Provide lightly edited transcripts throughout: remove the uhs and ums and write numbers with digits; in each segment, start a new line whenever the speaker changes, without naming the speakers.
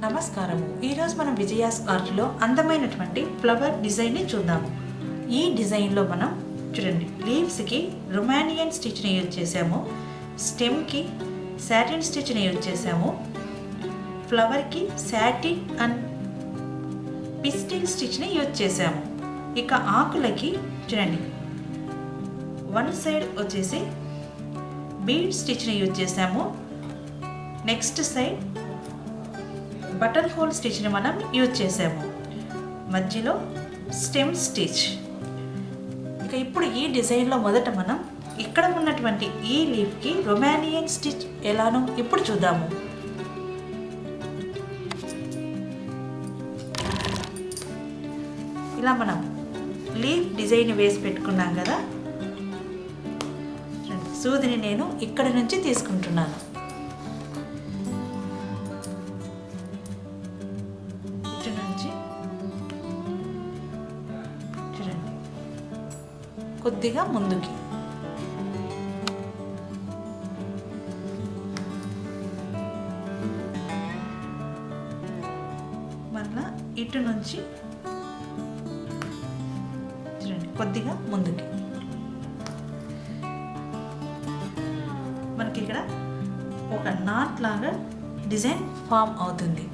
నమస్కారము. ఈరోజు మనం విజయాస్ ఆర్ట్లో అందమైనటువంటి ఫ్లవర్ డిజైన్ని చూద్దాము. ఈ డిజైన్లో మనం చూడండి, లీవ్స్కి రొమానియన్ స్టిచ్ని యూజ్ చేసాము, స్టెమ్కి సాటిన్ స్టిచ్ని యూజ్ చేసాము, ఫ్లవర్కి సాటిన్ అండ్ పిస్టిల్ స్టిచ్ని యూజ్ చేసాము. ఇక ఆకులకి చూడండి, వన్ సైడ్ వచ్చేసి బీడ్ స్టిచ్ని యూజ్ చేసాము, నెక్స్ట్ సైడ్ బటన్ హోల్ స్టిచ్ని మనం యూజ్ చేసాము, మధ్యలో స్టెమ్ స్టిచ్. ఇక ఇప్పుడు ఈ డిజైన్లో మొదట మనం ఇక్కడ ఉన్నటువంటి ఈ లీఫ్కి రొమానియన్ స్టిచ్ ఎలానో ఇప్పుడు చూద్దాము. ఇలా మనం లీఫ్ డిజైన్ వేసి పెట్టుకున్నాం కదా, సూదిని నేను ఇక్కడ నుంచి తీసుకుంటున్నాను. కొద్దిగా ముందుకి, మళ్ళా ఇటు నుంచి చూడండి, కొద్దిగా ముందుకి. మనకి ఇక్కడ ఒక నాట్ లాగా డిజైన్ ఫామ్ అవుతుంది.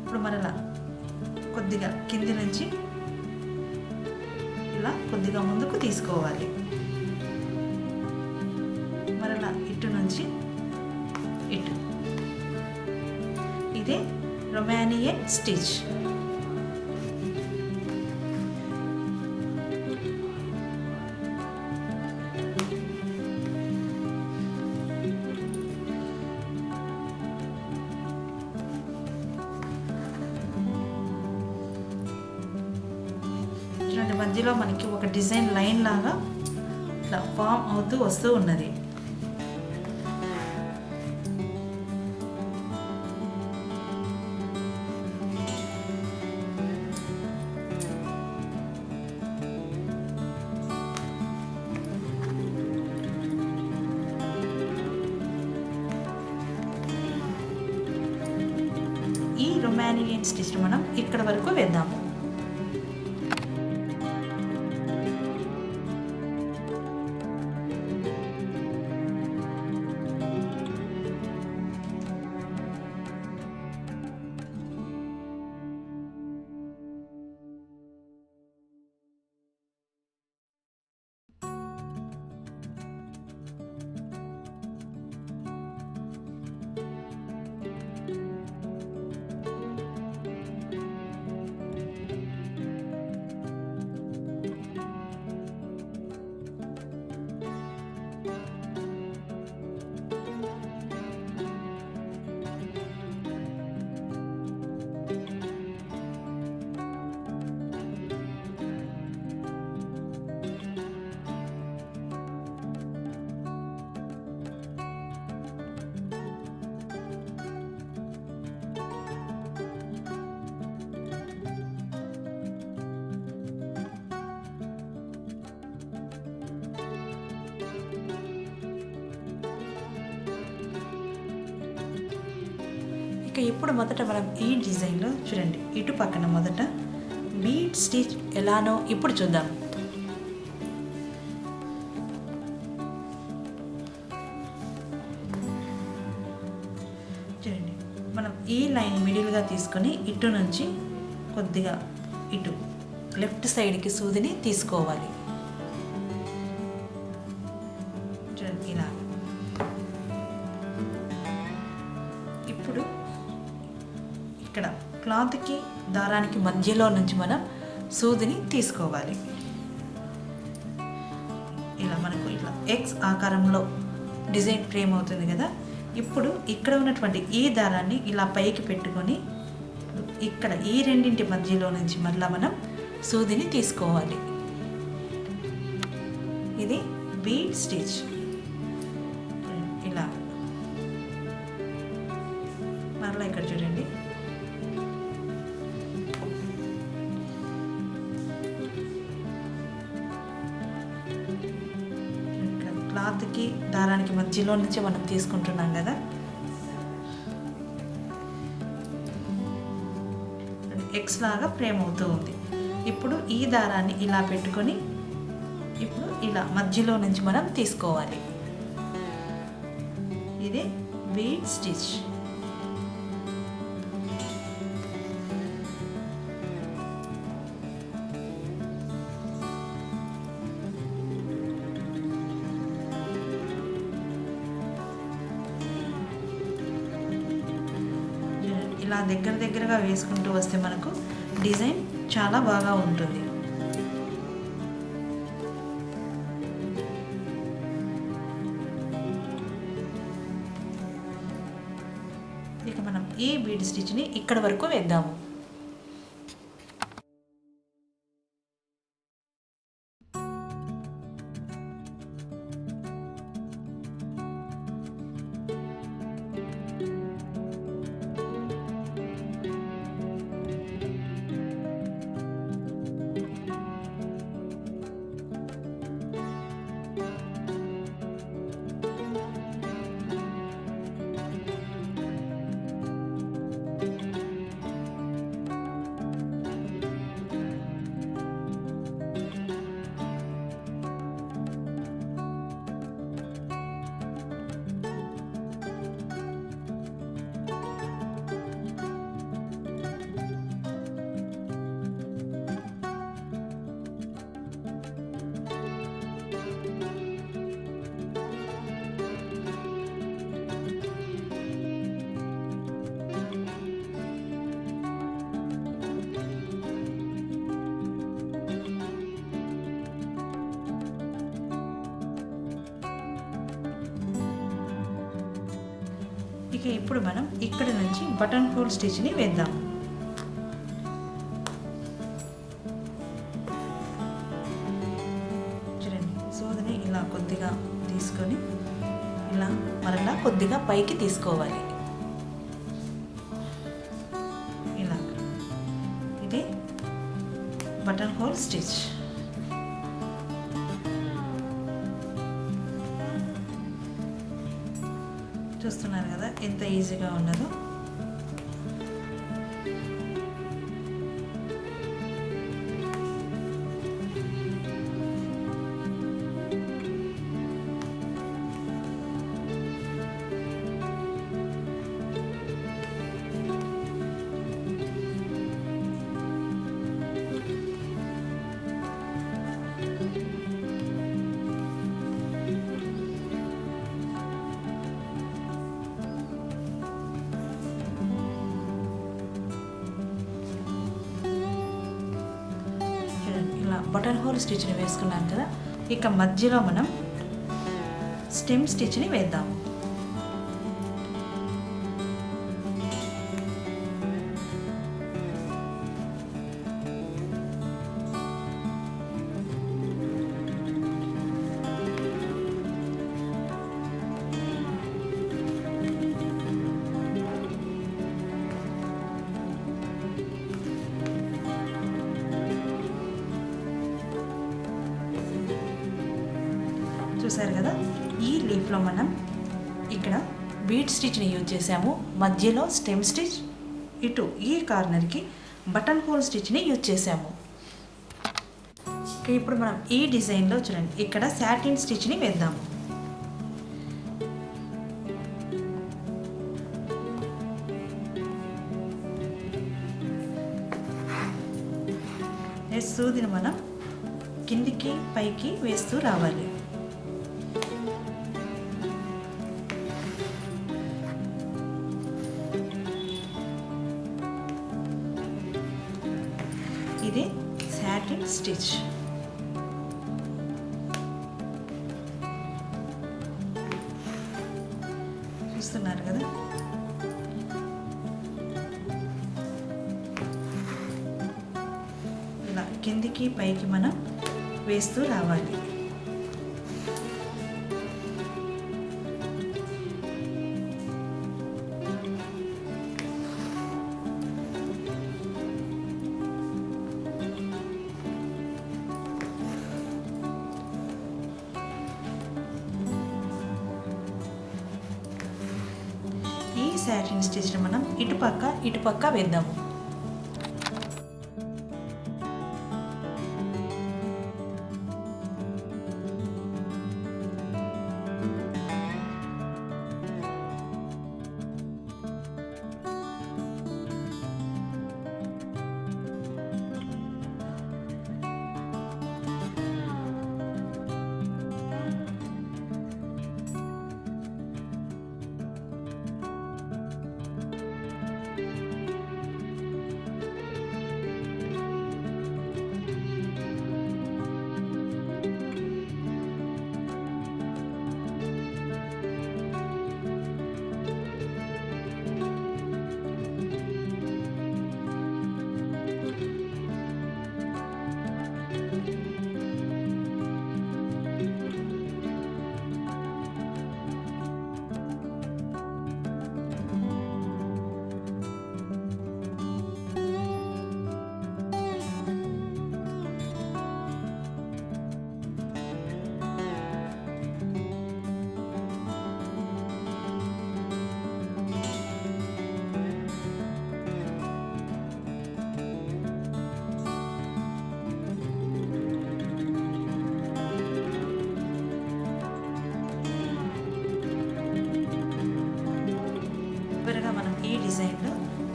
ఇప్పుడు మరలా కొద్దిగా కింది నుంచి ఇలా కొద్దిగా ముందుకు తీసుకోవాలి, మరలా ఇటు నుంచి ఇటు. ఇదే రొమానియన్ స్టిచ్. మధ్యలో మనకి ఒక డిజైన్ లైన్ లాగా ఇట్లా ఫామ్ అవుతూ వస్తూ ఉన్నది. ఈ రొమానియన్ స్టిచ్ మనం ఇక్కడ వరకు వేద్దాము. ఇప్పుడు మొదట మనం ఈ డిజైన్లో చూడండి, ఇటు పక్కన మొదట బీడ్ స్టిచ్ ఎలానో ఇప్పుడు చూద్దాం. చూడండి, మనం ఈ లైన్ మిడిల్గా తీసుకొని ఇటు నుంచి కొద్దిగా ఇటు లెఫ్ట్ సైడ్కి సూదిని తీసుకోవాలి. చూడండి ఇలా. ఇప్పుడు ఇక్కడ క్లాత్కి దారానికి మధ్యలో నుంచి మనం సూదిని తీసుకోవాలి. ఇలా మనకు ఇట్లా ఎక్స్ ఆకారంలో డిజైన్ ఫ్రేమ్ అవుతుంది కదా. ఇప్పుడు ఇక్కడ ఉన్నటువంటి ఈ దారాన్ని ఇలా పైకి పెట్టుకొని ఇక్కడ ఈ రెండింటి మధ్యలో నుంచి మళ్ళీ మనం సూదిని తీసుకోవాలి. ఇది బీడ్ స్టిచ్. ఇలా మరలా ఇక్కడ చూడండి, క్లాత్కి దారానికి మధ్యలో నుంచి మనం తీసుకుంటున్నాం కదా. ఎక్స్ లాగా ఫ్రేమ్ అవుతూ ఉంది. ఇప్పుడు ఈ దారాన్ని ఇలా పెట్టుకొని ఇప్పుడు ఇలా మధ్యలో నుంచి మనం తీసుకోవాలి. ఇది బీడ్ స్టిచ్. ఇలా దగ్గరగా వేసుకుంటూ వస్తే మనకు డిజైన్ చాలా బాగా ఉంటుంది. ఇక మనం ఈ బీడ్ స్టిచ్ని ఇక్కడ వరకు వేద్దాము. ఇక ఇప్పుడు మనం ఇక్కడ నుంచి బటన్ హోల్ స్టిచ్ని వేద్దాం. చూడండి, సూదిని ఇలా కొద్దిగా తీసుకొని ఇలా మరలా కొద్దిగా పైకి తీసుకోవాలి. ఇలా ఇది బటన్ హోల్ స్టిచ్. చూస్తున్నారు కదా ఎంత ఈజీగా ఉన్నదో. బటన్ హోల్ స్టిచ్ని వేసుకున్నాం కదా, ఇక మధ్యలో మనం స్టెమ్ స్టిచ్ని వేద్దాం. చూసారు కదా, ఈ లీఫ్లో మనం ఇక్కడ బీడ్ స్టిచ్ని యూజ్ చేసాము, మధ్యలో స్టెమ్ స్టిచ్, ఇటు ఈ కార్నర్కి బటన్ హోల్ స్టిచ్ని యూజ్ చేసాము. ఇప్పుడు మనం ఈ డిజైన్లో చూడండి, ఇక్కడ సాటిన్ స్టిచ్ని వేద్దాము. సూదిని మనం కిందికి పైకి వేస్తూ రావాలి. ఇది సాటిన్ స్టిచ్. చూస్తున్నారు కదా, ఇలా కిందికి పైకి మనం వేస్తూ రావాలి. సాటిన్ స్టిచ్ని మనం ఇటుపక్క వేద్దాము.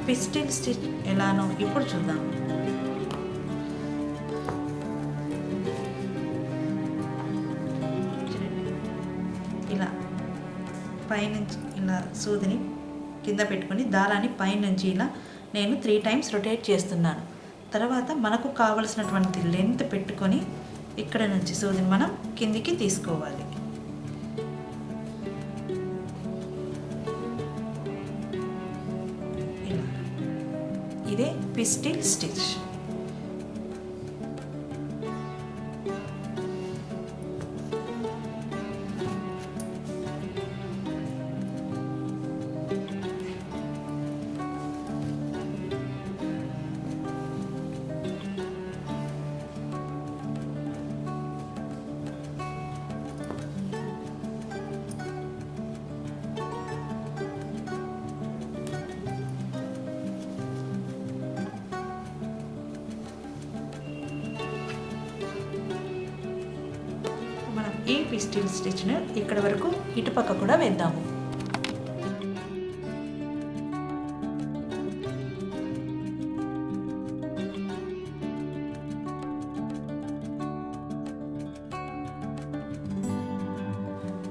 పిస్టిల్ స్టిచ్ ఎలానో ఇప్పుడు చూద్దాం. ఇలా పైనుంచి ఇలా సూదిని కింద పెట్టుకొని దారాన్ని పైనుంచి ఇలా నేను 3 times రొటేట్ చేస్తున్నాను. తర్వాత మనకు కావలసినటువంటి లెంత్ పెట్టుకొని ఇక్కడ నుంచి సూదిని మనం కిందికి తీసుకోవాలి. ఇలా ఇదే పిస్టిల్ స్టిచ్. ఈ పిస్టిల్ స్టిచ్ను ఇక్కడ వరకు ఇటుపక్క కూడా వేద్దాము.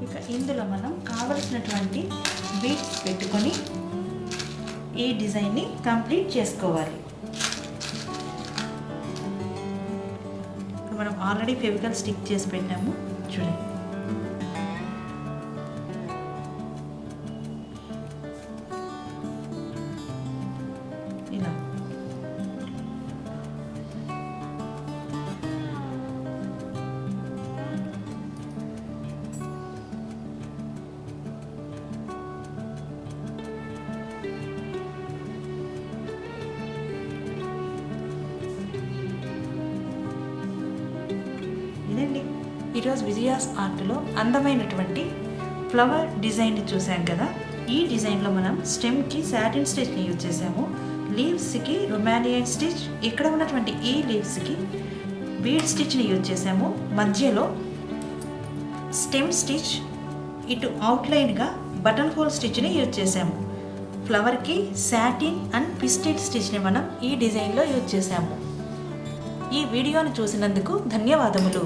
ఇక ఇందులో మనం కావలసినటువంటి బీడ్స్ పెట్టుకొని ఈ డిజైన్ని కంప్లీట్ చేసుకోవాలి. మనం ఆల్రెడీ ఫెవికాల్ స్టిక్ చేసి పెట్టాము చూడండి. ఇలా ఇదండి ఈరోజు విజయాస్ ఆర్ట్లో అందమైనటువంటి ఫ్లవర్ డిజైన్ని చూసాం కదా. ఈ డిజైన్లో మనం స్టెమ్కి సాటిన్ స్టిచ్ని యూజ్ చేసాము, లీవ్స్కి రొమానియన్ స్టిచ్, ఇక్కడ ఉన్నటువంటి ఈ లీవ్స్కి బీడ్ స్టిచ్ని యూజ్ చేసాము, మధ్యలో స్టెమ్ స్టిచ్, ఇటు అవుట్లైన్గా బటన్ హోల్ స్టిచ్ని యూజ్ చేసాము. ఫ్లవర్కి సాటిన్ అండ్ పిస్టిల్ స్టిచ్ని మనం ఈ డిజైన్లో యూజ్ చేసాము. ఈ వీడియోను చూసినందుకు ధన్యవాదములు.